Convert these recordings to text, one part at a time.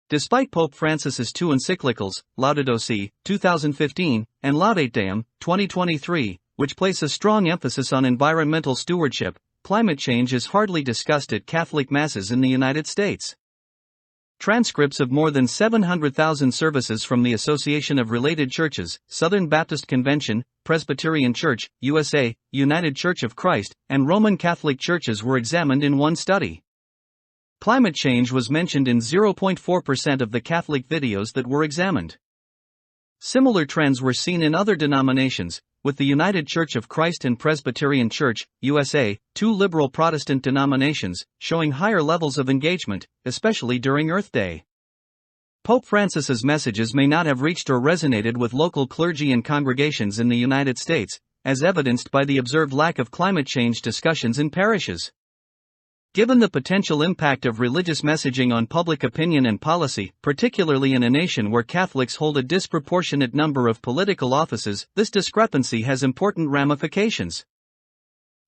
Despite Pope Francis's two encyclicals, Laudato Si, 2015, and Laudate Deum, 2023, which place a strong emphasis on environmental stewardship, climate change is hardly discussed at Catholic masses in the United States. Transcripts of more than 700,000 services from the Association of Related Churches, Southern Baptist Convention, Presbyterian Church, USA, United Church of Christ, and Roman Catholic churches were examined in one study. Climate change was mentioned in 0.4% of the Catholic videos that were examined. Similar trends were seen in other denominations, with the United Church of Christ and Presbyterian Church, USA, two liberal Protestant denominations, showing higher levels of engagement, especially during Earth Day. Pope Francis's messages may not have reached or resonated with local clergy and congregations in the United States, as evidenced by the observed lack of climate change discussions in parishes. Given the potential impact of religious messaging on public opinion and policy, particularly in a nation where Catholics hold a disproportionate number of political offices, this discrepancy has important ramifications.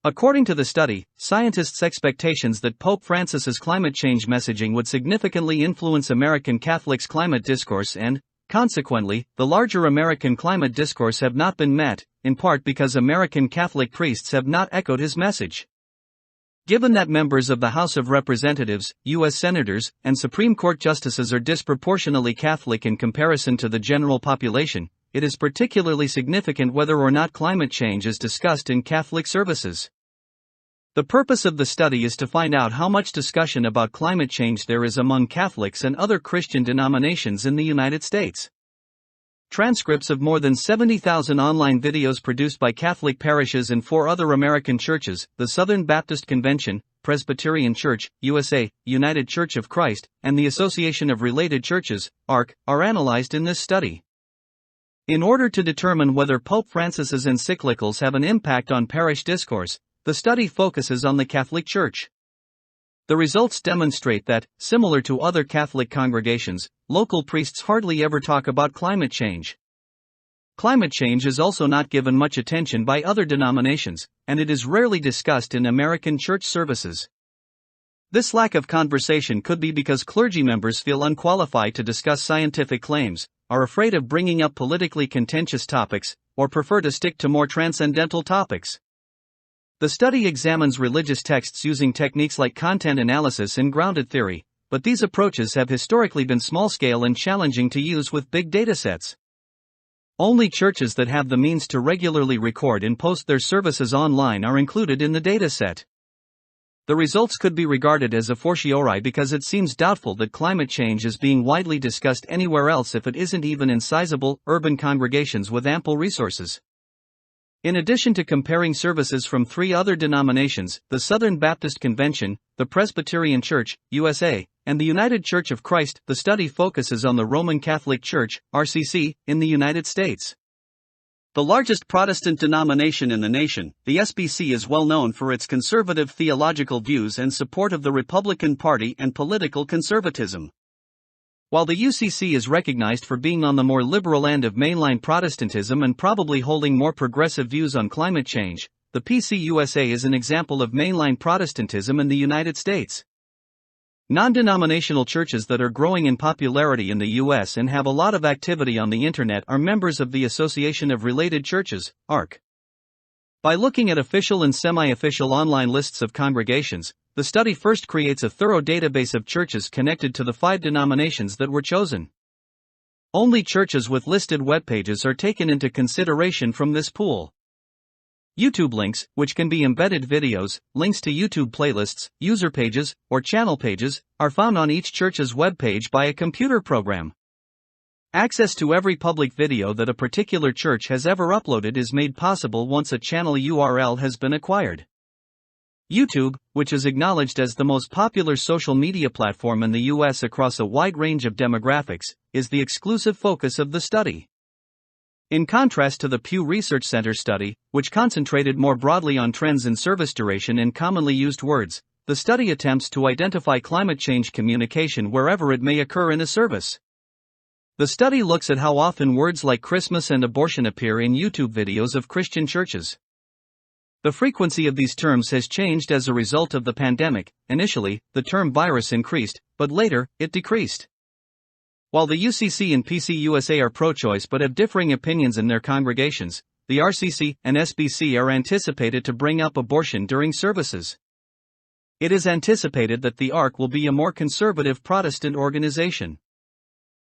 According to the study, scientists' expectations that Pope Francis's climate change messaging would significantly influence American Catholics' climate discourse and, consequently, the larger American climate discourse have not been met, in part because American Catholic priests have not echoed his message. Given that members of the House of Representatives, U.S. Senators, and Supreme Court justices are disproportionately Catholic in comparison to the general population, it is particularly significant whether or not climate change is discussed in Catholic services. The purpose of the study is to find out how much discussion about climate change there is among Catholics and other Christian denominations in the United States. Transcripts of more than 70,000 online videos produced by Catholic parishes and 4 other American churches, the Southern Baptist Convention, Presbyterian Church, USA, United Church of Christ, and the Association of Related Churches, ARC, are analyzed in this study. In order to determine whether Pope Francis's encyclicals have an impact on parish discourse, the study focuses on the Catholic Church. The results demonstrate that, similar to other Catholic congregations, local priests hardly ever talk about climate change. Climate change is also not given much attention by other denominations, and it is rarely discussed in American church services. This lack of conversation could be because clergy members feel unqualified to discuss scientific claims, are afraid of bringing up politically contentious topics, or prefer to stick to more transcendental topics. The study examines religious texts using techniques like content analysis and grounded theory, but these approaches have historically been small-scale and challenging to use with big datasets. Only churches that have the means to regularly record and post their services online are included in the dataset. The results could be regarded as a fortiori because it seems doubtful that climate change is being widely discussed anywhere else if it isn't even in sizable, urban congregations with ample resources. In addition to comparing services from 3 other denominations, the Southern Baptist Convention, the Presbyterian Church, USA, and the United Church of Christ, the study focuses on the Roman Catholic Church, RCC, in the United States. The largest Protestant denomination in the nation, the SBC is well known for its conservative theological views and support of the Republican Party and political conservatism. While the UCC is recognized for being on the more liberal end of mainline Protestantism and probably holding more progressive views on climate change, the PCUSA is an example of mainline Protestantism in the United States. Non-denominational churches that are growing in popularity in the U.S. and have a lot of activity on the internet are members of the Association of Related Churches, ARC. By looking at official and semi-official online lists of congregations, the study first creates a thorough database of churches connected to the 5 denominations that were chosen. Only churches with listed web pages are taken into consideration from this pool. YouTube links, which can be embedded videos, links to YouTube playlists, user pages, or channel pages, are found on each church's web page by a computer program. Access to every public video that a particular church has ever uploaded is made possible once a channel URL has been acquired. YouTube, which is acknowledged as the most popular social media platform in the U.S. across a wide range of demographics, is the exclusive focus of the study. In contrast to the Pew Research Center study, which concentrated more broadly on trends in service duration and commonly used words, the study attempts to identify climate change communication wherever it may occur in a service. The study looks at how often words like Christmas and abortion appear in YouTube videos of Christian churches. The frequency of these terms has changed as a result of the pandemic. Initially, the term virus increased, but later, it decreased. While the UCC and PCUSA are pro-choice but have differing opinions in their congregations, the RCC and SBC are anticipated to bring up abortion during services. It is anticipated that the ARC will be a more conservative Protestant organization.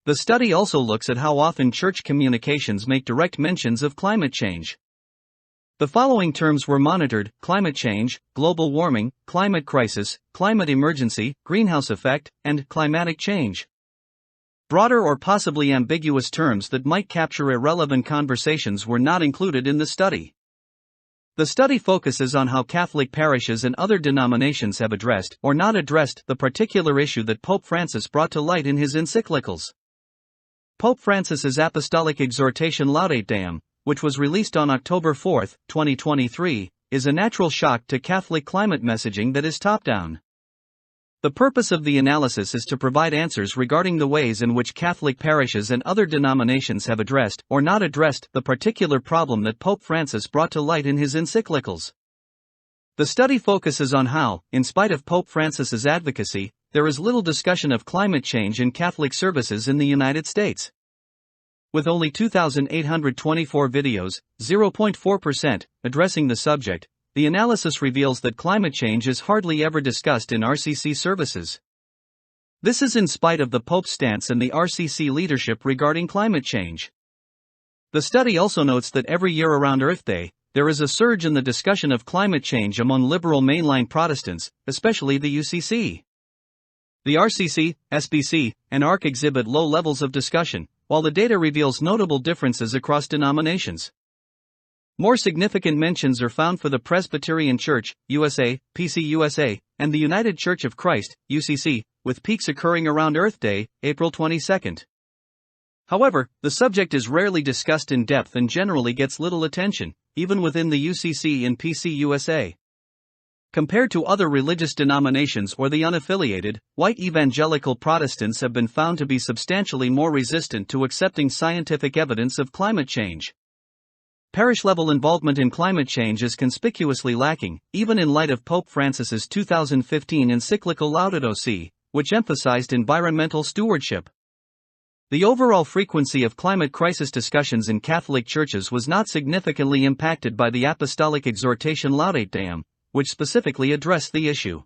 The study also looks at how often church communications make direct mentions of climate change. The following terms were monitored: climate change, global warming, climate crisis, climate emergency, greenhouse effect, and climatic change. Broader or possibly ambiguous terms that might capture irrelevant conversations were not included in the study. The study focuses on how Catholic parishes and other denominations have addressed or not addressed the particular issue that Pope Francis brought to light in his encyclicals. Pope Francis's Apostolic Exhortation Laudate Deum, which was released on October 4, 2023, is a natural shock to Catholic climate messaging that is top-down. The purpose of the analysis is to provide answers regarding the ways in which Catholic parishes and other denominations have addressed or not addressed the particular problem that Pope Francis brought to light in his encyclicals. The study focuses on how, in spite of Pope Francis's advocacy, there is little discussion of climate change in Catholic services in the United States. With only 2,824 videos, 0.4%, addressing the subject, the analysis reveals that climate change is hardly ever discussed in RCC services. This is in spite of the Pope's stance and the RCC leadership regarding climate change. The study also notes that every year around Earth Day, there is a surge in the discussion of climate change among liberal mainline Protestants, especially the UCC. The RCC, SBC, and ARC exhibit low levels of discussion, while the data reveals notable differences across denominations. More significant mentions are found for the Presbyterian Church, USA, PCUSA, and the United Church of Christ, UCC, with peaks occurring around Earth Day, April 22. However, the subject is rarely discussed in depth and generally gets little attention, even within the UCC and PCUSA. Compared to other religious denominations or the unaffiliated, white evangelical Protestants have been found to be substantially more resistant to accepting scientific evidence of climate change. Parish-level involvement in climate change is conspicuously lacking, even in light of Pope Francis's 2015 encyclical Laudato Si', which emphasized environmental stewardship. The overall frequency of climate crisis discussions in Catholic churches was not significantly impacted by the Apostolic Exhortation Laudate Deum, which specifically addressed the issue.